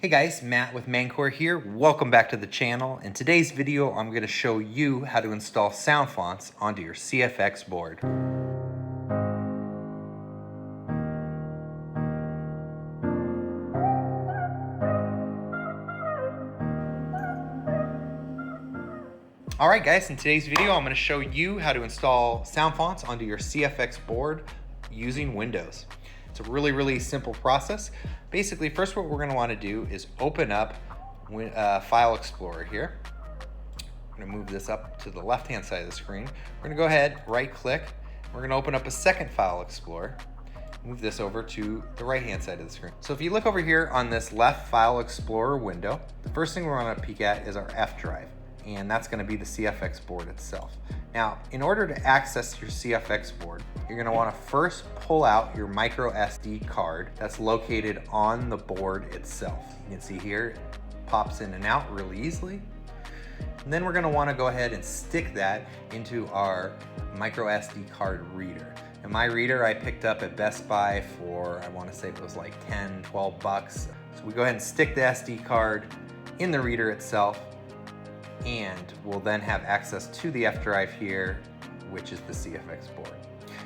Hey guys, Matt with Mancore here. Welcome back to the channel. In today's video, I'm going to show you how to install sound fonts onto your CFX board. Alright guys, in today's video, I'm going to show you how to install sound fonts onto your CFX board using Windows. It's a really simple process. Basically, first what we're going to want to do is open up File Explorer here. I'm going to move this up to the left-hand side of the screen. We're going to go ahead, right-click. We're going to open up a second File Explorer. Move this over to the right-hand side of the screen. So if you look over here on this left File Explorer window, the first thing we're going to peek at is our F drive, and that's going to be the CFX board itself. Now, in order to access your CFX board, you're going to want to first pull out your micro SD card that's located on the board itself. You can see here, it pops in and out really easily. And then we're going to want to go ahead and stick that into our micro SD card reader. And my reader I picked up at Best Buy for, I want to say it was like 10, 12 bucks. So we go ahead and stick the SD card in the reader itself, and we'll then have access to the F drive here, which is the CFX board.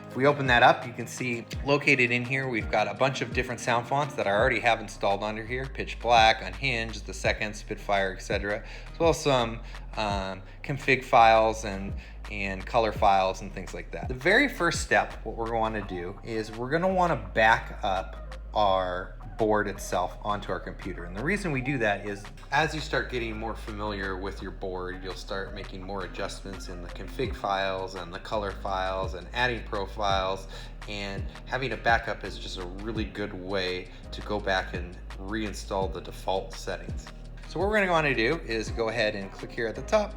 If we open that up, you can see located in here, we've got a bunch of different sound fonts that I already have installed under here: Pitch Black, Unhinged, The Second, Spitfire, etc. As well as some config files and color files and things like that. The very first step, what we're going to do is we're going to want to back up our board itself onto our computer. And the reason we do that is as you start getting more familiar with your board, you'll start making more adjustments in the config files and the color files and adding profiles, and having a backup is just a really good way to go back and reinstall the default settings. So what we're going to want to do is go ahead and click here at the top,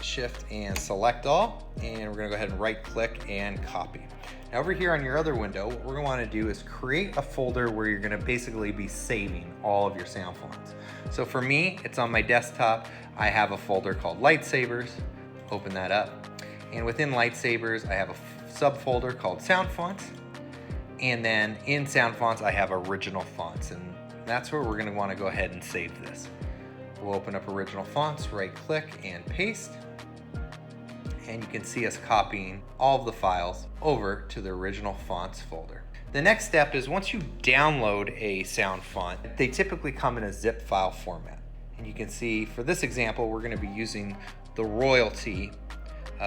shift and select all, and we're going to go ahead and right click and copy. Now over here on your other window, what we're going to want to do is create a folder where you're going to basically be saving all of your sound fonts. So for me, it's on my desktop. I have a folder called Lightsabers. Open that up. And within Lightsabers, I have a subfolder called Sound Fonts. And then in Sound Fonts, I have Original Fonts. And that's where we're going to want to go ahead and save this. We'll open up Original Fonts, right click and paste. And you can see us copying all of the files over to the Original Fonts folder. The next step is once you download a sound font, they typically come in a zip file format. And you can see for this example, we're going to be using the Royalty,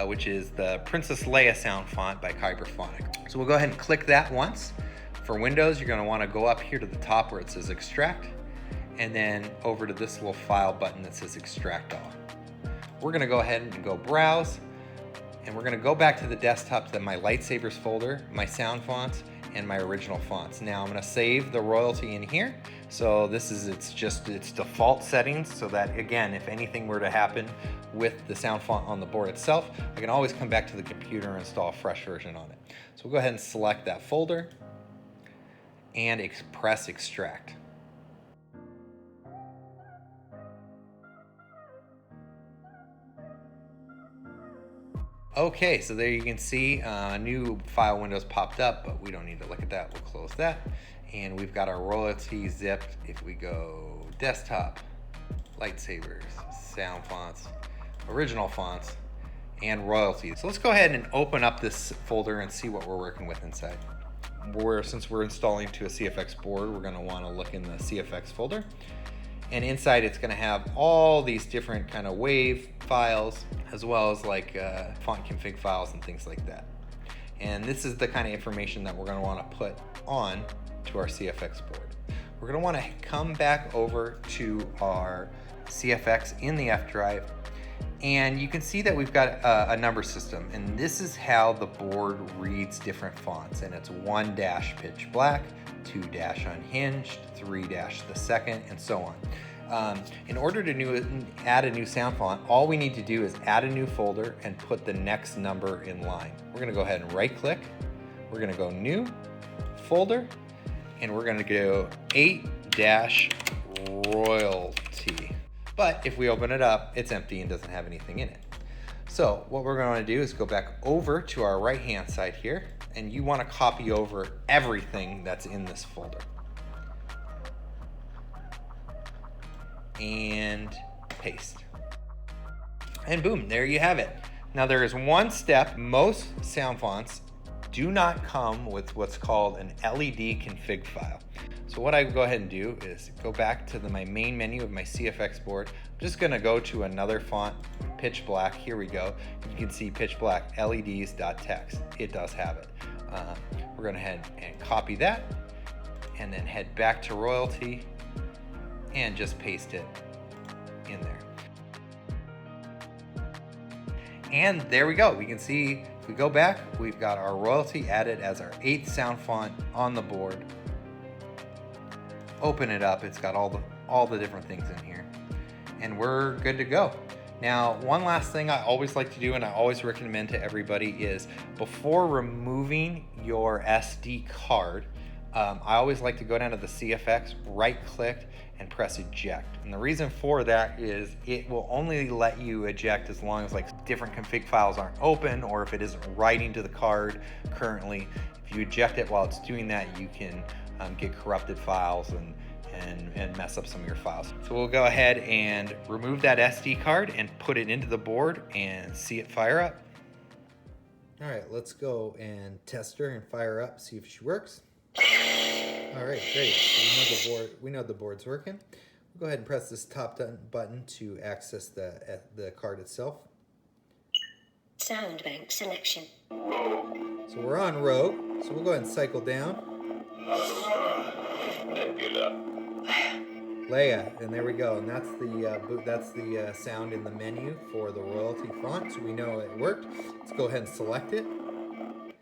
which is the Princess Leia sound font by Kyberphonic. So we'll go ahead and click that once. For Windows, you're going to want to go up here to the top where it says Extract, and then over to this little file button that says Extract All. We're going to go ahead and go Browse. And we're going to go back to the desktop to my Lightsabers folder, my sound fonts, and my original fonts. Now I'm going to save the Royalty in here. So this is its default settings, so that again, if anything were to happen with the sound font on the board itself, I can always come back to the computer and install a fresh version on it. So we'll go ahead and select that folder and press Extract. Okay, so there you can see a new file window's popped up, but we don't need to look at that. We'll close that. And we've got our Royalty zipped. If we go Desktop, Lightsabers, Sound Fonts, Original Fonts, and Royalty. So let's go ahead and open up this folder and see what we're working with inside. Since we're installing to a CFX board, we're going to want to look in the CFX folder. And inside it's going to have all these different kind of wave files, as well as like font config files and things like that. And this is the kind of information that we're going to want to put on to our CFX board. We're going to want to come back over to our CFX in the F drive, and you can see that we've got a number system, and this is how the board reads different fonts. And it's 1- Pitch Black, 2- Unhinged, 3- The Second, and so on. In order to add a new sound font, all we need to do is add a new folder and put the next number in line. We're going to go ahead and right click. We're going to go New, Folder, and we're going to go 8- Royalty. But if we open it up, it's empty and doesn't have anything in it. So what we're going to do is go back over to our right hand side here, and you want to copy over everything that's in this folder. and paste. And boom, there you have it. Now there is one step. Most sound fonts do not come with what's called an LED config file. So what I go ahead and do is go back to my main menu of my CFX board. I'm just gonna go to another font, pitch black. Here we go. You can see pitch black, LEDs.txt. It does have it. We're gonna head and copy that and then head back to royalty and just paste it in there. And there we go. We can see, if we go back, we've got our royalty added as our 8th sound font on the board. Open it up, it's got all the different things in here. And we're good to go. Now, one last thing I always like to do, and I always recommend to everybody, is before removing your SD card, I always like to go down to the CFX, right-click, and press eject. And the reason for that is it will only let you eject as long as like different config files aren't open, or if it isn't writing to the card currently. If you eject it while it's doing that, you can get corrupted files and mess up some of your files. So we'll go ahead and remove that SD card and put it into the board and see it fire up. All right, let's go and test her and fire up, see if she works. All right, great. So we know the board's working. We'll go ahead and press this top button to access the card itself. Sound bank selection. So we're on Rogue. So we'll go ahead and cycle down. Leia, and there we go. And that's the sound in the menu for the royalty font. So we know it worked. Let's go ahead and select it.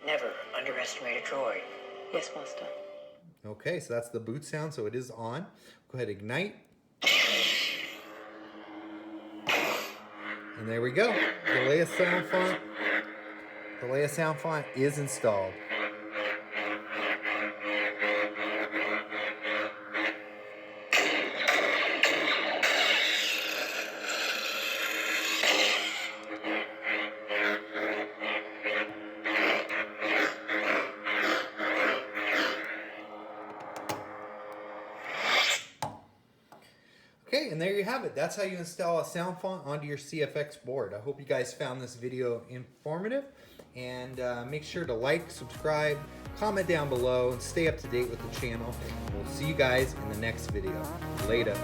Never underestimate a droid. Yes, Master. Okay, so that's the boot sound, so it is on. Go ahead, ignite. And there we go. The Leia sound font is installed. Okay, and there you have it. That's how you install a sound font onto your CFX board. I hope you guys found this video informative, and make sure to like, subscribe, comment down below, and stay up to date with the channel. We'll see you guys in the next video. Later.